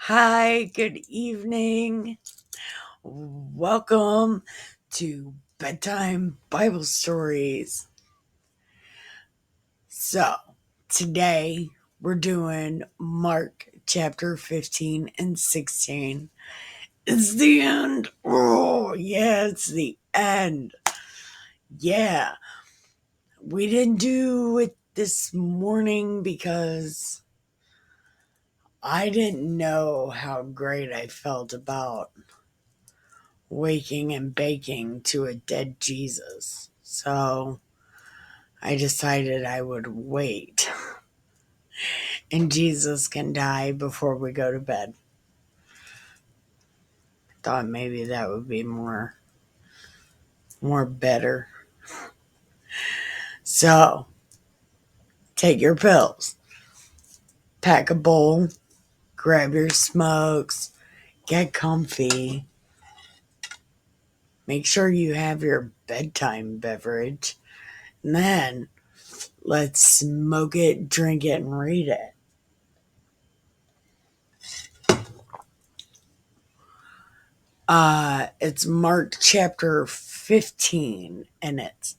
Hi, good evening. Welcome to Bedtime Bible Stories. So, today we're doing Mark chapter 15 and 16. It's the end. Oh, yeah, it's the end. Yeah, we didn't do it this morning because I didn't know how great I felt about waking and baking to a dead Jesus. So I decided I would wait and Jesus can die before we go to bed. Thought maybe that would be more better. So take your pills, pack a bowl, grab your smokes, get comfy. Make sure you have your bedtime beverage. And then let's smoke it, drink it, and read it. It's Mark chapter 15, and it's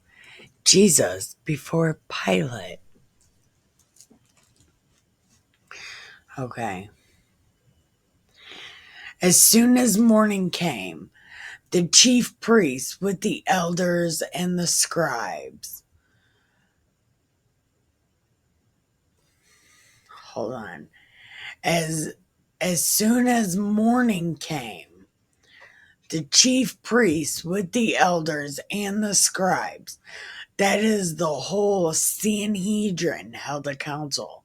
Jesus before Pilate. Okay. As soon as morning came, the chief priests with the elders and the scribes. Hold on. As soon as morning came, the chief priests with the elders and the scribes, that is the whole Sanhedrin, held a council.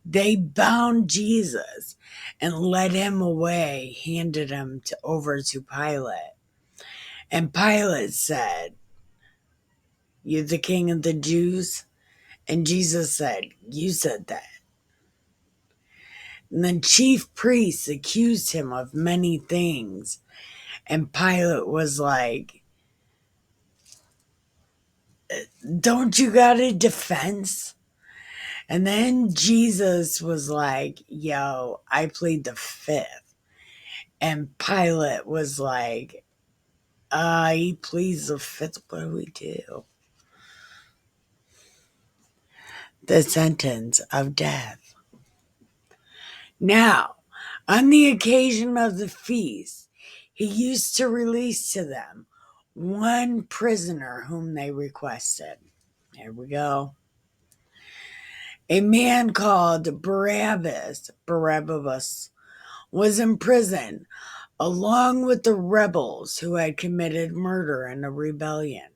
They bound Jesus and led him away, handed him over to Pilate. And Pilate said, "You the king of the Jews?" And Jesus said, "You said that." And the chief priests accused him of many things. And Pilate was like, "Don't you got a defense?" And then Jesus was like, "Yo, I plead the fifth." And Pilate was like, he pleads the fifth. What do we do? The sentence of death. Now, on the occasion of the feast, he used to release to them one prisoner whom they requested. Here we go. A man called Barabbas, was in prison along with the rebels who had committed murder in a rebellion.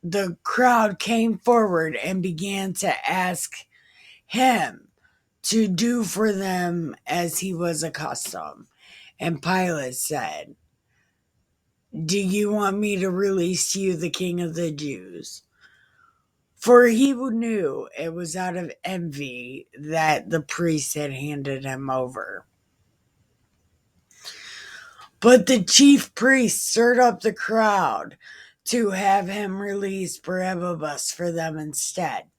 The crowd came forward and began to ask him to do for them as he was accustomed. And Pilate said, "Do you want me to release you the king of the Jews?" For he knew it was out of envy that the priest had handed him over. But the chief priest stirred up the crowd to have him release Barabbas for them instead.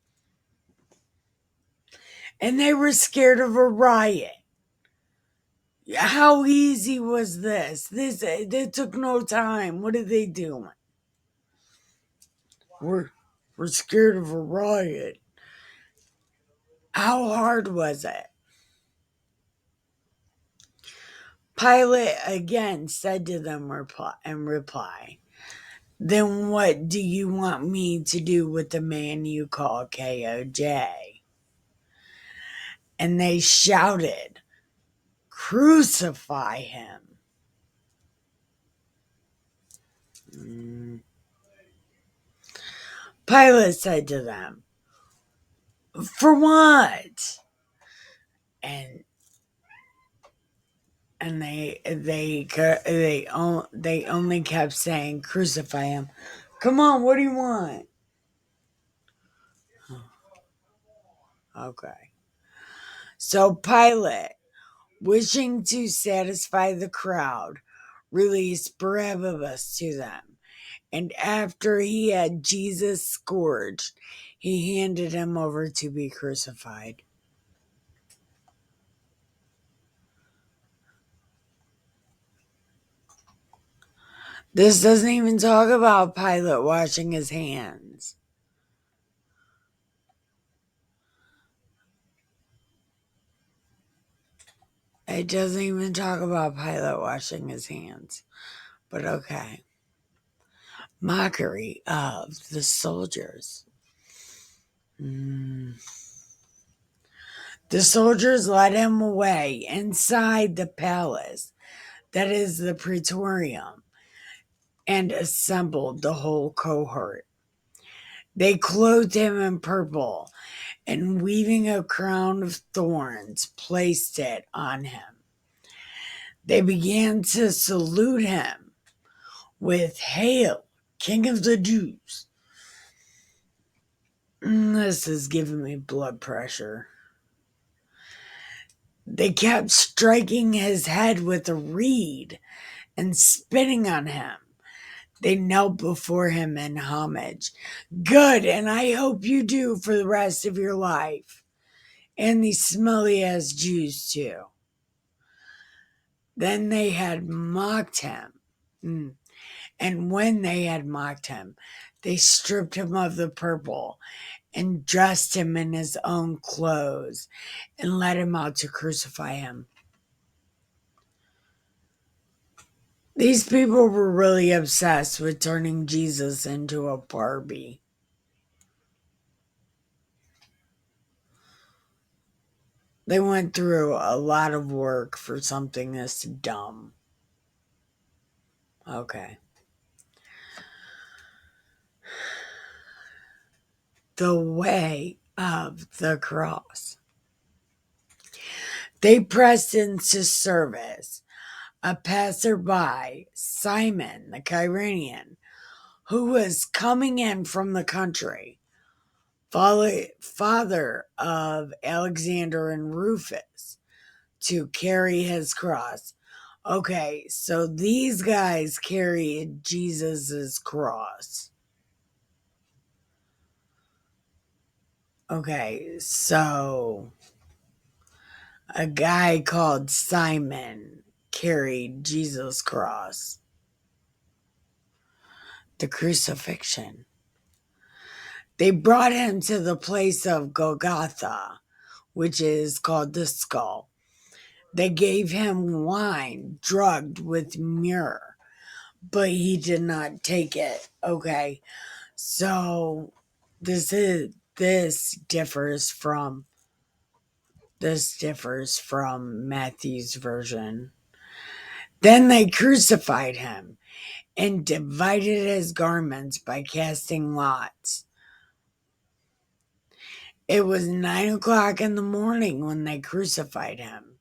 And they were scared of a riot. How easy was this? It took no time. What are they doing? We're scared of a riot. How hard was it? Pilate again said to them in reply, "Then what do you want me to do with the man you call KOJ?" And they shouted, "Crucify him." Pilate said to them, "For what?" And they only kept saying, "Crucify him." Come on, what do you want? Okay. So Pilate, wishing to satisfy the crowd, released Barabbas to them. And after he had Jesus scourged, he handed him over to be crucified. This doesn't even talk about Pilate washing his hands. It doesn't even talk about Pilate washing his hands. But okay. Mockery of the soldiers. Mm. The soldiers led him away inside the palace, that is the praetorium, and assembled the whole cohort. They clothed him in purple, and weaving a crown of thorns, placed it on him. They began to salute him with, "Hail, King of the Jews." This is giving me blood pressure. They kept striking his head with a reed and spitting on him. They knelt before him in homage. Good, and I hope you do for the rest of your life. And these smelly ass Jews, too. Then they had mocked him. And when they had mocked him, they stripped him of the purple and dressed him in his own clothes and led him out to crucify him. These people were really obsessed with turning Jesus into a Barbie. They went through a lot of work for something this dumb. Okay. The way of the cross. They pressed into service a passerby, Simon the Cyrenian, who was coming in from the country, father of Alexander and Rufus, to carry his cross. Okay, so these guys carried Jesus's cross. Okay, so a guy called Simon carried Jesus' cross. The crucifixion. They brought him to the place of Golgotha, which is called the skull. They gave him wine drugged with myrrh, but he did not take it. Okay, so this differs from Matthew's version. Then they crucified him and divided his garments by casting lots. It was 9 o'clock in the morning when they crucified him.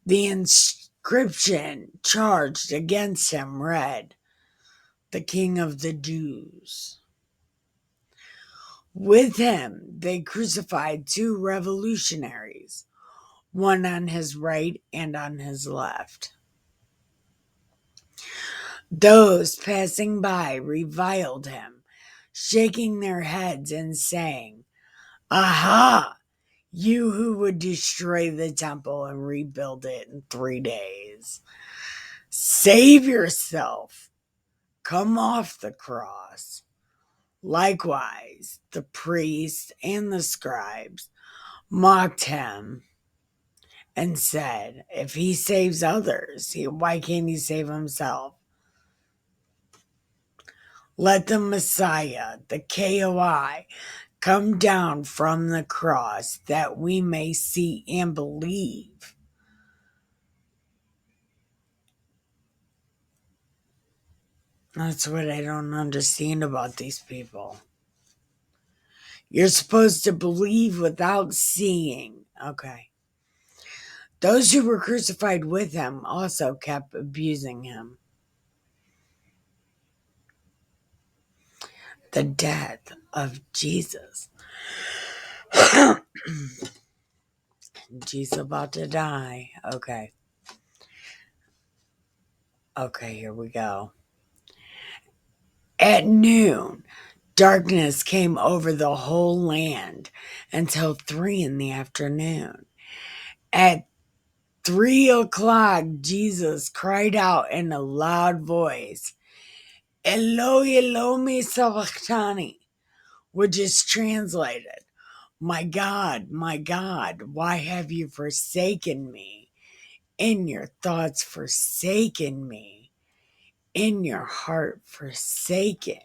The inscription charged against him read, "The King of the Jews." With him, they crucified two revolutionaries, one on his right and on his left. Those passing by reviled him, shaking their heads and saying, "Aha! You who would destroy the temple and rebuild it in 3 days. Save yourself. Come off the cross." Likewise, the priests and the scribes mocked him and said, "If he saves others, why can't he save himself? Let the Messiah, the KOI, come down from the cross that we may see and believe." That's what I don't understand about these people. You're supposed to believe without seeing. Okay. Those who were crucified with him also kept abusing him. The death of Jesus. Jesus about to die. Okay. Okay, here we go. At noon, darkness came over the whole land until 3 in the afternoon. At 3 o'clock, Jesus cried out in a loud voice, Eloi, Eloi, sabachthani, which is translated, my God, why have you forsaken me? In your thoughts forsaken me, in your heart forsaken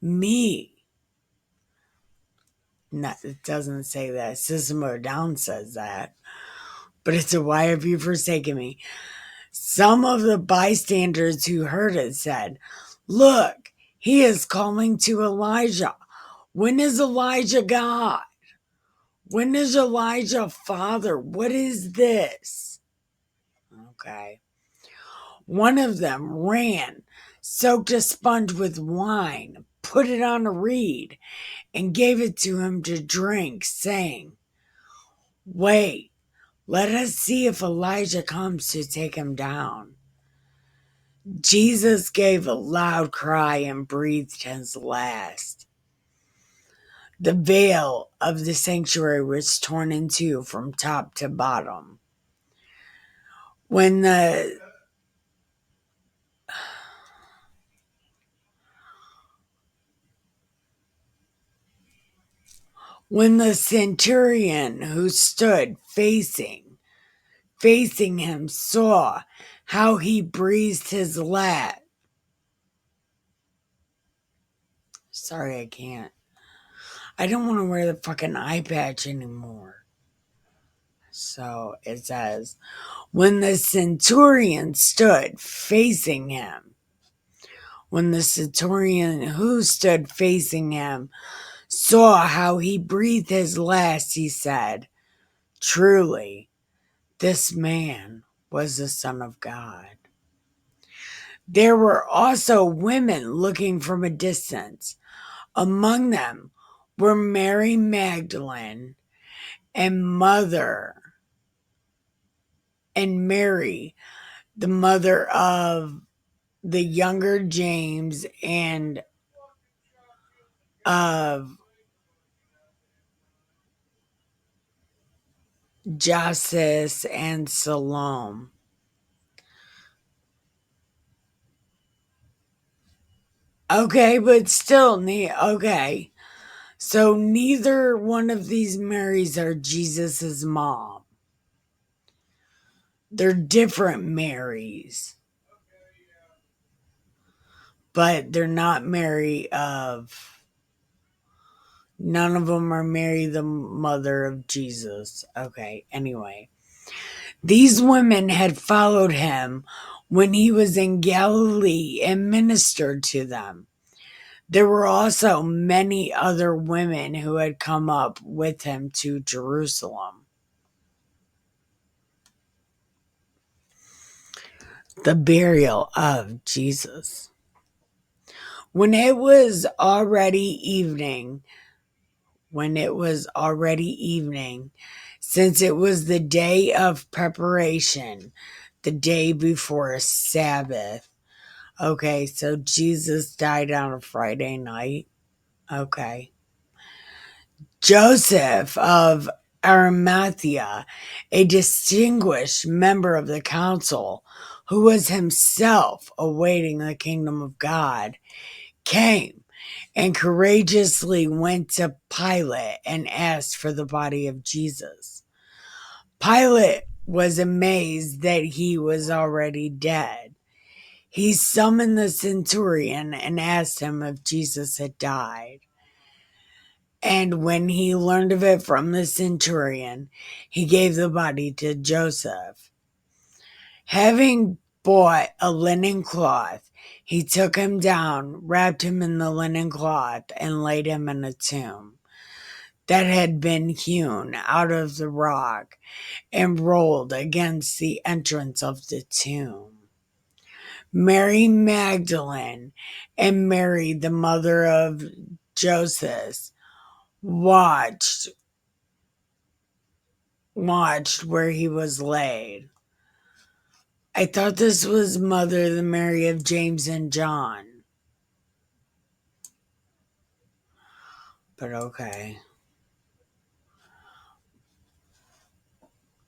me. No, it doesn't say that. System of a Down says that. But it's a why have you forsaken me? Some of the bystanders who heard it said, Look, he is calling to Elijah. When is Elijah God? When is Elijah Father? What is this? Okay. One of them ran, soaked a sponge with wine, put it on a reed, and gave it to him to drink, saying, Wait, let us see if Elijah comes to take him down. Jesus gave a loud cry and breathed his last. The veil of the sanctuary was torn in two from top to bottom. When the centurion who stood facing him saw how he breathed his last. Sorry, I can't. I don't want to wear the fucking eye patch anymore. So it says, when the centurion stood facing him, when the centurion who stood facing him saw how he breathed his last, he said, Truly, this man was the Son of God. There were also women looking from a distance. Among them were Mary Magdalene and Mary, the mother of the younger James and of Joseph and Salome. Okay, but still, okay. So neither one of these Marys are Jesus's mom. They're different Marys. But they're not Mary of... None of them are Mary, the mother of Jesus. Okay, anyway. These women had followed him when he was in Galilee and ministered to them. There were also many other women who had come up with him to Jerusalem. The burial of Jesus. When it was already evening, since it was the day of preparation, the day before Sabbath. Okay, so Jesus died on a Friday night. Okay. Joseph of Arimathea, a distinguished member of the council, who was himself awaiting the kingdom of God, came and courageously went to Pilate and asked for the body of Jesus. Pilate was amazed that he was already dead. He summoned the centurion and asked him if Jesus had died. And when he learned of it from the centurion, he gave the body to Joseph. Having bought a linen cloth, he took him down, wrapped him in the linen cloth, and laid him in a tomb that had been hewn out of the rock and rolled against the entrance of the tomb. Mary Magdalene and Mary, the mother of Joseph, watched where he was laid. I thought this was Mother the Mary of James and John. But okay.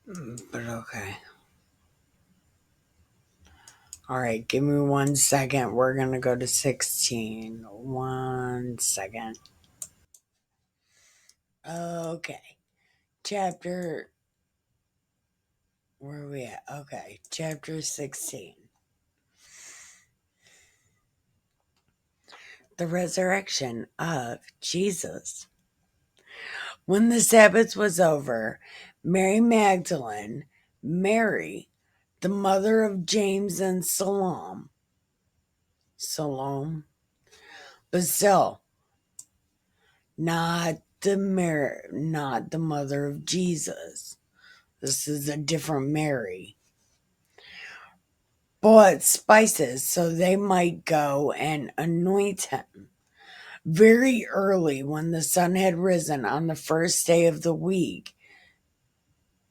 But okay. All right, give me 1 second. We're going to go to 16. 1 second. Okay. Chapter. Where are we at? Okay. Chapter 16. The resurrection of Jesus. When the Sabbath was over, Mary Magdalene, Mary, the mother of James and Salome, but still not the mother of Jesus. This is a different Mary. Bought spices so they might go and anoint him. Very early, when the sun had risen on the first day of the week,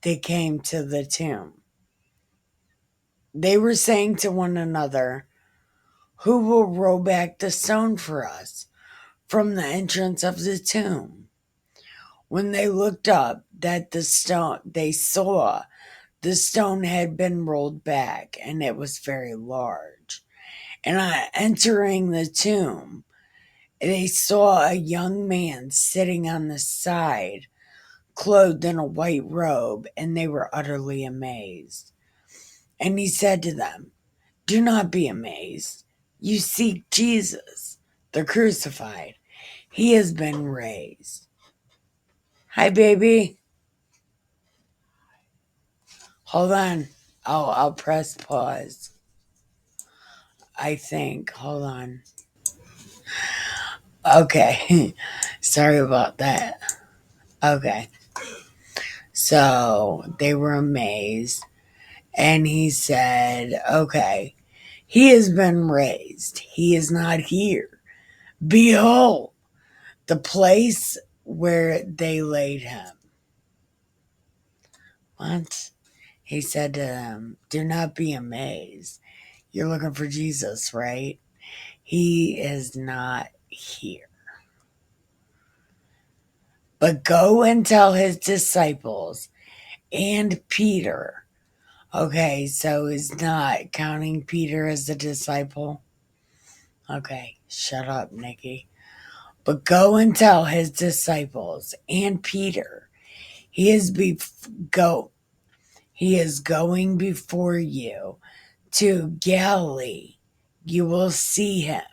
they came to the tomb. They were saying to one another, "Who will roll back the stone for us from the entrance of the tomb?" When they looked up, they saw the stone had been rolled back, and it was very large. And on entering the tomb, they saw a young man sitting on the side, clothed in a white robe, and they were utterly amazed. And he said to them, "Do not be amazed. You seek Jesus, the crucified. He has been raised." Hi, baby. Hold on. I'll press pause. I think. Hold on. Okay. Sorry about that. Okay. So they were amazed. And he said, "Okay, he has been raised. He is not here. Behold, the place where they laid him." What? He said to them, "Do not be amazed. You're looking for Jesus, right? He is not here. But go and tell his disciples and Peter." Okay, so he's not counting Peter as a disciple. Okay, shut up, Nikki. "But go and tell his disciples and Peter, he is he is going before you to Galilee. You will see him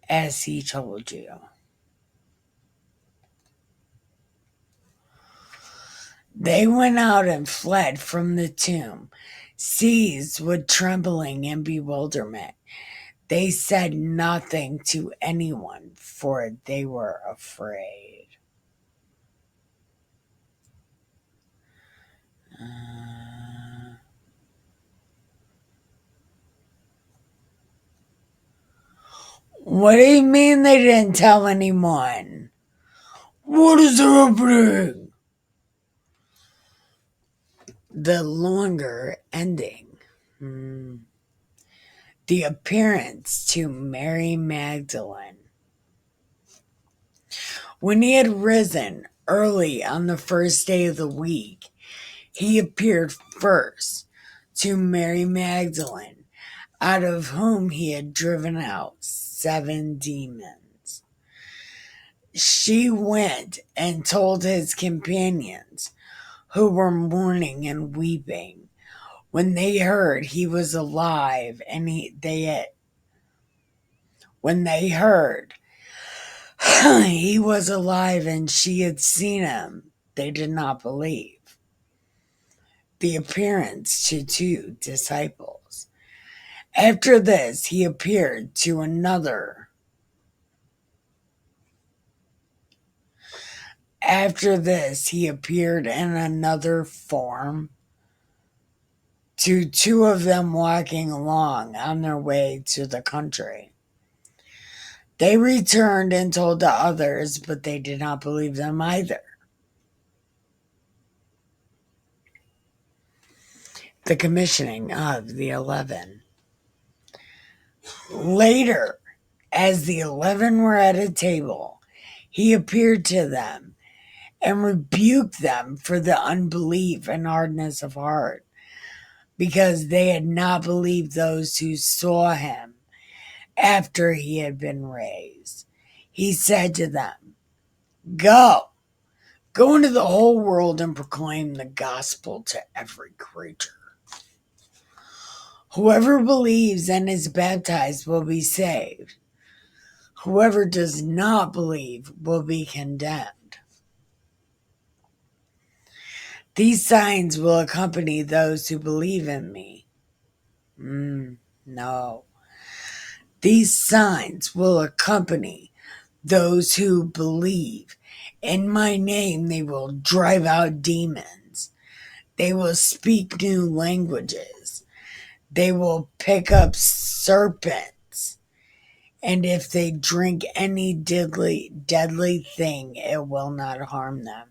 as he told you." They went out and fled from the tomb, seized with trembling and bewilderment. They said nothing to anyone, for they were afraid. What do you mean they didn't tell anyone? What is happening? The longer ending. The appearance to Mary Magdalene. When he had risen early on the first day of the week, he appeared first to Mary Magdalene, out of whom he had driven out 7 demons. She went and told his companions, who were mourning and weeping, when they heard he was alive, and when they heard he was alive and she had seen him, they did not believe the appearance to 2 disciples. After this, he appeared to another. After this, he appeared in another form to 2 of them walking along on their way to the country. They returned and told the others, but they did not believe them either. The commissioning of the 11. Later, as the 11 were at a table, he appeared to them and rebuked them for the unbelief and hardness of heart, because they had not believed those who saw him after he had been raised. He said to them, Go into the whole world and proclaim the gospel to every creature. Whoever believes and is baptized will be saved. Whoever does not believe will be condemned. These signs will accompany those who believe in me. No. These signs will accompany those who believe. In my name, they will drive out demons. They will speak new languages. They will pick up serpents. And if they drink any deadly thing, it will not harm them.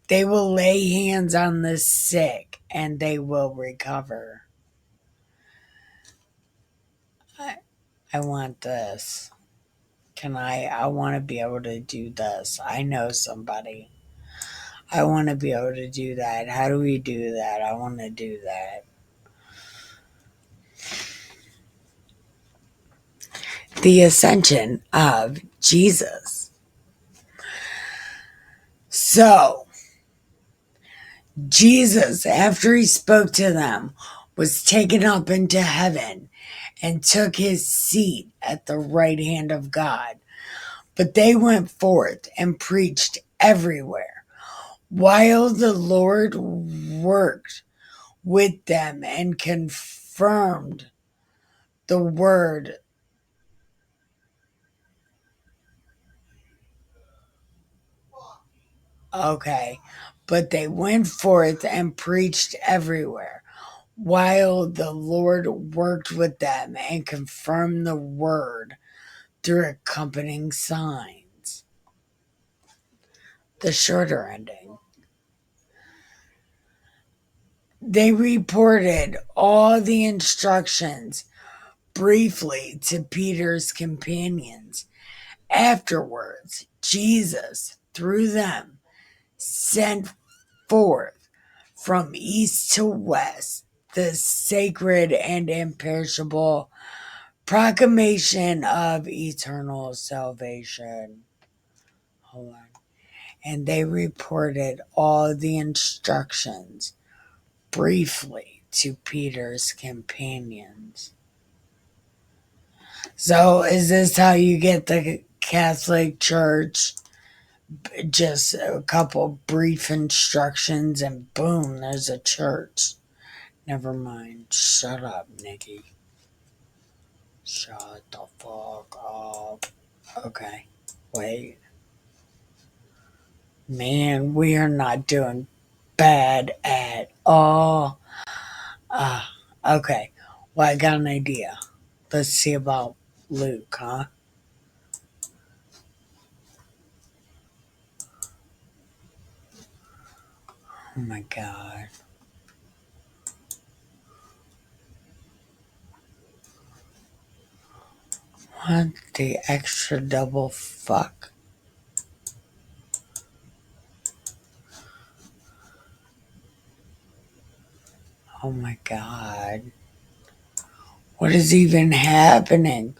They will lay hands on the sick and they will recover. I want this. I want to be able to do this. I know somebody. I want to be able to do that. How do we do that? I want to do that. The ascension of Jesus. So, Jesus, after he spoke to them, was taken up into heaven and took his seat at the right hand of God. But they went forth and preached everywhere, while the Lord worked with them and confirmed the word. Okay. But they went forth and preached everywhere, while the Lord worked with them and confirmed the word through accompanying signs. The shorter ending. They reported all the instructions briefly to Peter's companions. Afterwards, Jesus, through them, sent forth from east to west the sacred and imperishable proclamation of eternal salvation. Hold on. And they reported all the instructions briefly to Peter's companions. So, is this how you get the Catholic Church? Just a couple brief instructions and boom, there's a church. Never mind. Shut up, Nikki. Shut the fuck up. Okay. Wait. Man, we are not doing bad at all. Okay. Well, I got an idea. Let's see about Luke, huh? Oh my god. What the extra double fuck? Oh my god. What is even happening?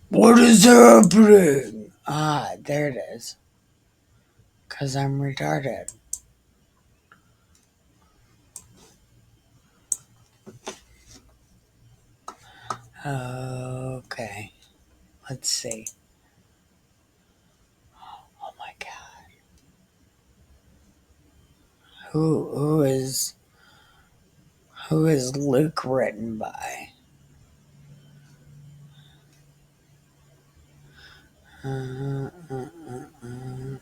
What is happening? Ah, there it is. Because I'm retarded. Okay. Let's see. Oh my god. Who is Luke written by? Uh, uh, uh, uh.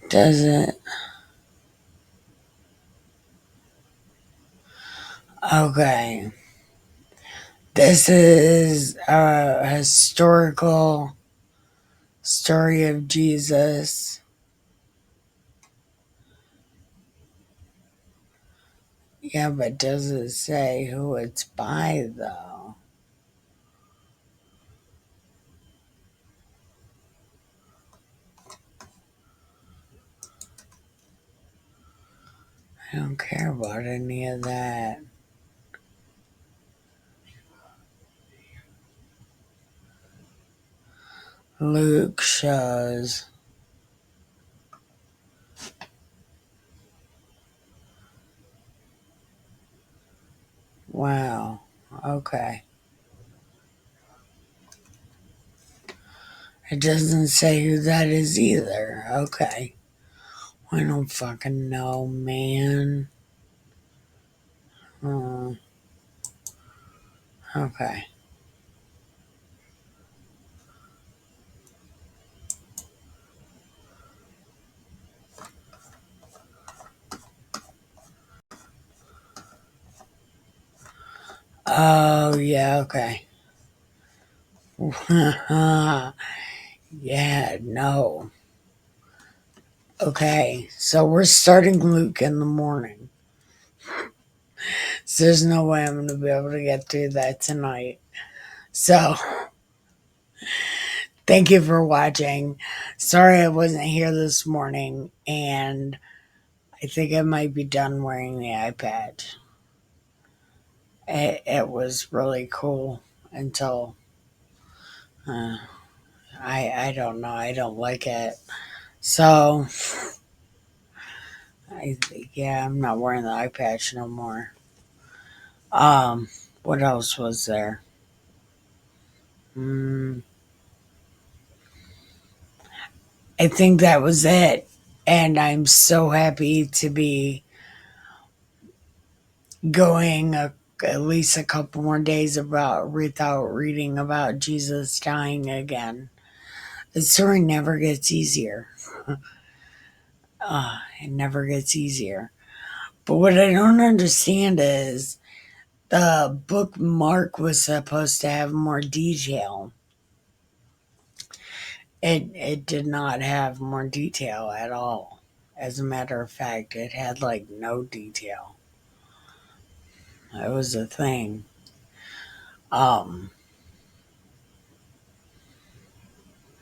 Doesn't. Okay. This is a historical story of Jesus. Yeah, but does it say who it's by, though? I don't care about any of that. Luke shows. Wow. Okay. It doesn't say who that is either. Okay. I don't fucking know, man. Hmm. Okay. Oh, yeah, okay. Yeah, no. Okay, so we're starting Luke in the morning. So there's no way I'm going to be able to get through that tonight. So, thank you for watching. Sorry I wasn't here this morning, and I think I might be done wearing the iPad. It was really cool until I don't know. I don't like it. So, yeah, I'm not wearing the eye patch no more. Um, what else was there? Mm, I think that was it. And I'm so happy to be going at least a couple more days without reading about Jesus dying again. The story never gets easier. It never gets easier. But what I don't understand is the book Mark was supposed to have more detail. It did not have more detail at all. As a matter of fact, it had like no detail. That was the thing. Um,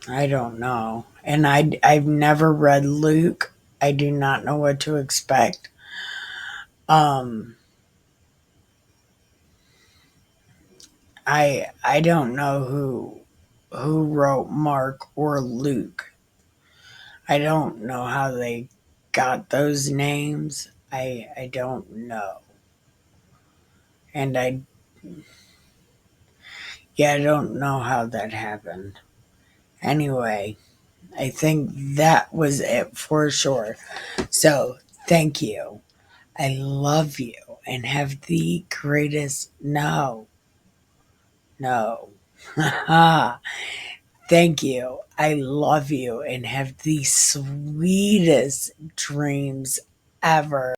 I don't know. And I've never read Luke. I do not know what to expect. Um, I don't know who wrote Mark or Luke. I don't know how they got those names. I don't know. And I don't know how that happened. Anyway, I think that was it for sure. So, thank you. I love you and have the greatest no. Thank you. I love you and have the sweetest dreams ever.